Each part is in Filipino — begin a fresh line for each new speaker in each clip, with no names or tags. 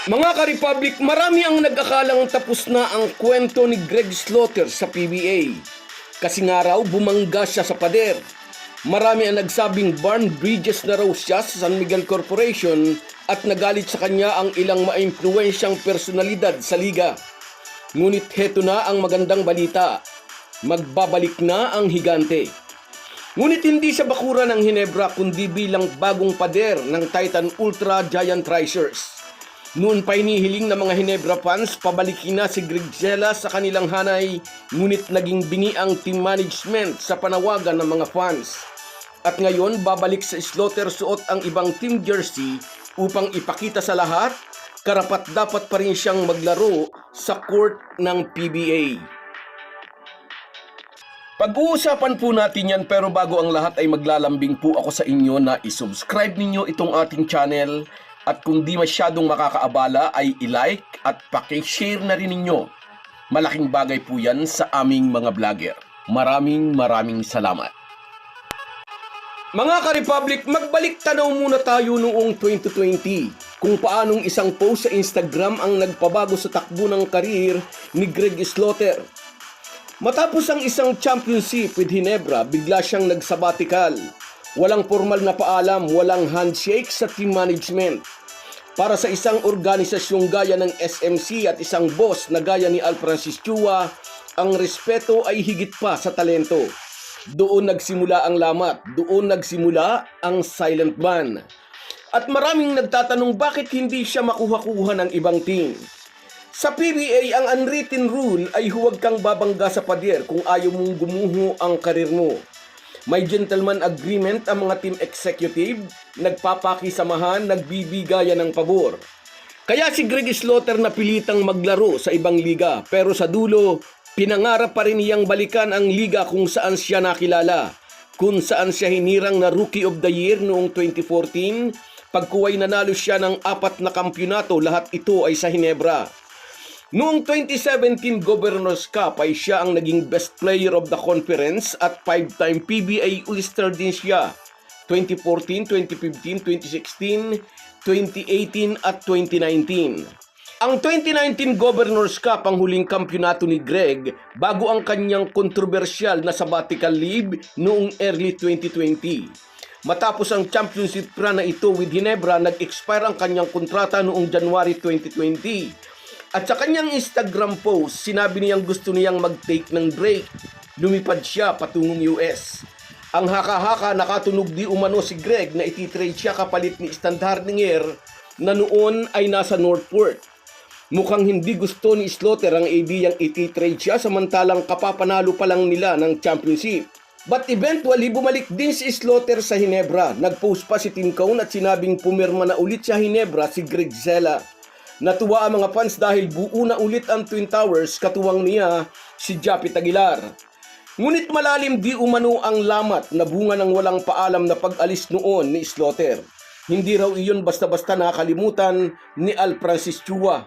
Mga ka-Republic, marami ang nag-akalang tapos na ang kwento ni Greg Slaughter sa PBA. Kasi nga raw, bumangga siya sa pader. Marami ang nagsabing barn bridges na raw siya sa San Miguel Corporation at nagalit sa kanya ang ilang maimpluwensyang personalidad sa liga. Ngunit heto na ang magandang balita. Magbabalik na ang higante. Ngunit hindi sa bakura ng Hinebra kundi bilang bagong pader ng Titan Ultra Giant Racers. Noon pa inihiling ng mga Hinebra fans pabalikin na si Greg Zela sa kanilang hanay, ngunit naging bingi ang team management sa panawagan ng mga fans. At ngayon babalik sa Slaughter suot ang ibang team jersey upang ipakita sa lahat, karapat dapat pa rin siyang maglaro sa court ng PBA. Pag-uusapan po natin yan, pero bago ang lahat ay maglalambing po ako sa inyo na isubscribe ninyo itong ating channel. At kung di masyadong makakaabala ay i-like at paki-share na rin ninyo. Malaking bagay po yan sa aming mga vlogger. Maraming salamat. Mga ka-Republic, magbalik tanaw muna tayo noong 2020 kung paanong isang post sa Instagram ang nagpabago sa takbo ng karir ni Greg Slaughter. Matapos ang isang championship with Hinebra, bigla siyang nagsabatikal. Walang formal na paalam, walang handshake sa team management. Para sa isang organisasyong gaya ng SMC at isang boss na gaya ni Al Francis Chua, ang respeto ay higit pa sa talento. Doon nagsimula ang lamat, doon nagsimula ang silent ban. At maraming nagtatanong bakit hindi siya makuha-kuha ng ibang team. Sa PBA, ang unwritten rule ay huwag kang babangga sa pader kung ayaw mong gumuho ang karir mo. May gentleman agreement ang mga team executive, nagpapakisamahan, nagbibigayan ng pabor. Kaya si Greg Slaughter napilitang maglaro sa ibang liga, pero sa dulo, pinangarap pa rin niyang balikan ang liga kung saan siya nakilala, kung saan siya hinirang na Rookie of the Year noong 2014, pagkuway nanalo siya ng 4 na kampyonato, lahat ito ay sa Hinebra. Noong 2017 Governors Cup ay siya ang naging Best Player of the Conference at 5-time PBA All-Star din siya. 2014, 2015, 2016, 2018 at 2019. Ang 2019 Governors Cup ang huling kampyonato ni Greg bago ang kanyang kontrobersyal na sabbatical leave noong early 2020. Matapos ang championship run na ito with Hinebra, nag-expire ang kanyang kontrata noong January 2020. At sa kanyang Instagram post, sinabi niyang gusto niyang mag-take ng break. Lumipad siya patungong US. Ang haka-haka nakatunog di umano si Greg na ititrade siya kapalit ni Stan Hardinger na noon ay nasa Northport. Mukhang hindi gusto ni Slaughter ang ideyang ititrade siya samantalang kapapanalo pa lang nila ng championship. But eventually, bumalik din si Slaughter sa Hinebra. Nag-post pa si Tim Cone at sinabing pumirma na ulit sa Hinebra si Greg Zela. Natuwa ang mga fans dahil buo na ulit ang Twin Towers, katuwang niya si Japit Aguilar. Ngunit malalim di umano ang lamat na bunga ng walang paalam na pag-alis noon ni Slaughter. Hindi raw iyon basta-basta nakalimutan ni Al Francis Chua.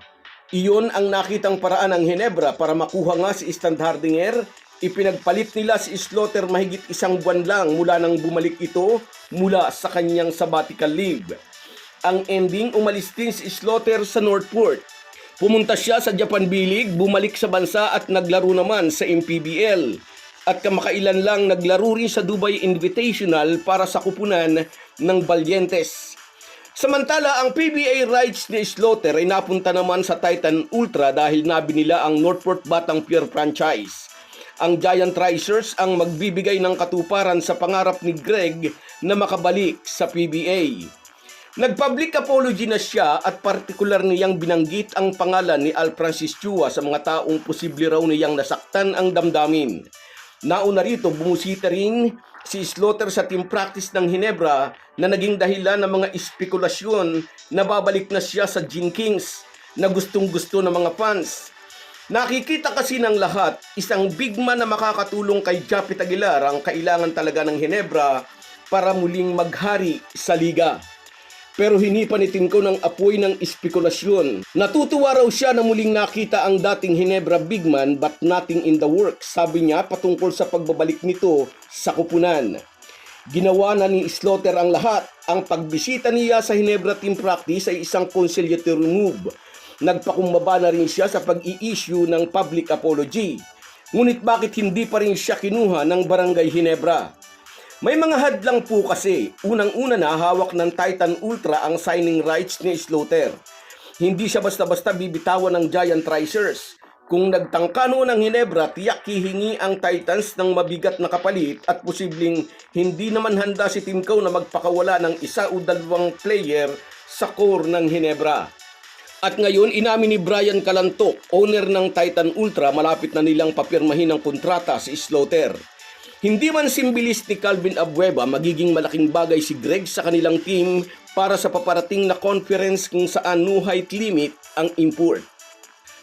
Iyon ang nakitang paraan ng Hinebra para makuha nga si Stan Hardinger. Ipinagpalit nila si Slaughter mahigit 1 buwan lang mula nang bumalik ito mula sa kanyang sabbatical leave. Ang ending, umalis din si Slaughter sa Northport. Pumunta siya sa Japan B-League, bumalik sa bansa at naglaro naman sa MPBL. At kamakailan lang naglaro rin sa Dubai Invitational para sa kupunan ng Valientes. Samantala, ang PBA rights ni Slaughter ay napunta naman sa Titan Ultra dahil nabi nila ang Northport Batang Pier franchise. Ang Giant Racers ang magbibigay ng katuparan sa pangarap ni Greg na makabalik sa PBA. Nag-public apology na siya at partikular niyang binanggit ang pangalan ni Al Francis Chua sa mga taong posible raw niyang nasaktan ang damdamin. Nauna rito, bumusita rin si Slaughter sa team practice ng Hinebra na naging dahilan ng mga espekulasyon na babalik na siya sa Gin Kings na gustong-gusto ng mga fans. Nakikita kasi ng lahat, isang big man na makakatulong kay Japit Aguilar ang kailangan talaga ng Hinebra para muling maghari sa liga. Pero hinipan ni Tim Cone ng apoy ng espekulasyon. Natutuwa raw siya na muling nakita ang dating Hinebra bigman but nothing in the works, sabi niya patungkol sa pagbabalik nito sa kupunan. Ginawa na ni Slaughter ang lahat. Ang pagbisita niya sa Hinebra team practice ay isang conciliatory move Nagpakumbaba na rin siya sa pag-i-issue ng public apology. Ngunit bakit hindi pa rin siya kinuha ng Barangay Ginebra? May mga hadlang po kasi. Unang-una na hawak ng Titan Ultra ang signing rights ni Slaughter. Hindi siya basta-basta bibitawan ng Giant Racers. Kung nagtangka noon ng Ginebra, tiyak hihingi ang Titans ng mabigat na kapalit at posibleng hindi naman handa si Team Cow na magpakawala ng isa o dalawang player sa core ng Ginebra. At ngayon, inamin ni Brian Calantok, owner ng Titan Ultra, malapit na nilang papirmahin ang kontrata si Slaughter. Hindi man simbilis ni Calvin Abueva, magiging malaking bagay si Greg sa kanilang team para sa paparating na conference kung saan no height limit ang import.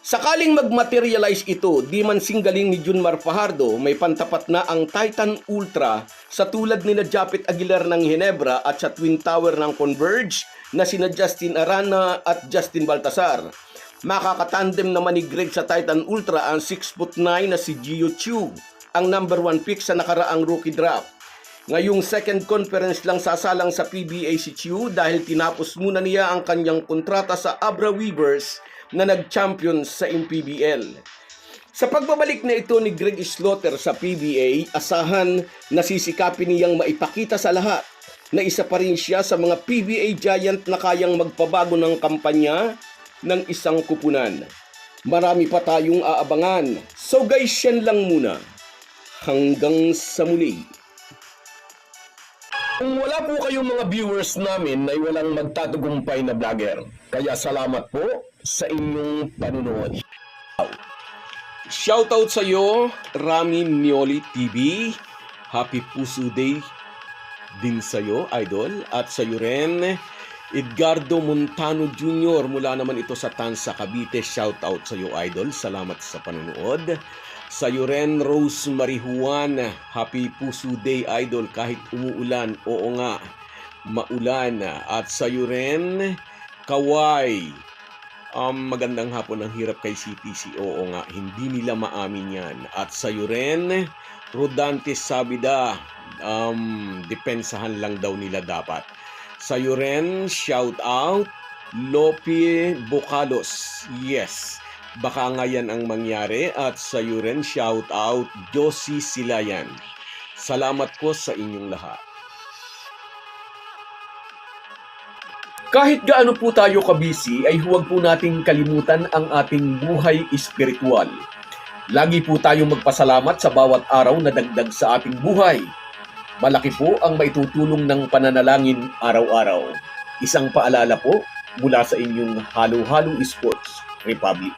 Sakaling mag-materialize ito, di man singgaling ni Junmar Fajardo, may pantapat na ang Titan Ultra sa tulad ni na Japet Aguilar ng Ginebra at sa Twin Tower ng Converge na sina Justin Arana at Justin Baltasar. Makakatandem naman ni Greg sa Titan Ultra ang 6'9" na si Gio Chu, ang number 1 pick sa nakaraang rookie draft. Ngayong second conference lang sasalang sa PBA si Chu dahil tinapos muna niya ang kanyang kontrata sa Abra Weavers na nag-champion sa MPBL. Sa pagbabalik na ito ni Greg Slaughter sa PBA, asahan na sisikapin niyang maipakita sa lahat na isa pa rin siya sa mga PBA giant na kayang magpabago ng kampanya ng isang kupunan. Marami pa tayong aabangan. So guys, yan lang muna. Hanggang sa muli. Kung wala po kayong mga viewers namin ay walang magtatagumpay na vlogger. Kaya salamat po sa inyong panunood. Shoutout sa iyo, Rami Mioli TV. Happy Puso Day din sa iyo, idol. At sa iyo rin, Edgardo Montano Jr. Mula naman ito sa Tansa, Cavite. Shoutout sa iyo, idol. Salamat sa panunood. Sa iyo rin, Rose Marijuan. Happy Puso Day, idol. Kahit umuulan, oo nga, maulan. At sa iyo rin, Kawai. Magandang hapon, ang hirap kay CTC. Oo nga, hindi nila maamin yan. At sa iyo rin, Rodantes Sabida. Depensahan lang daw nila dapat. Sa iyo rin, shout out, Lopi Bocalos. Yes, baka nga yan ang mangyari. At sa iyo rin, shout out, Josie Silayan. Salamat po sa inyong lahat. Kahit gaano po tayo kabisi, ay huwag po nating kalimutan ang ating buhay espiritual. Lagi po tayong magpasalamat sa bawat araw na dagdag sa ating buhay. Malaki po ang maitutulong ng pananalangin araw-araw. Isang paalala po mula sa inyong Halo Halo Sports Republic.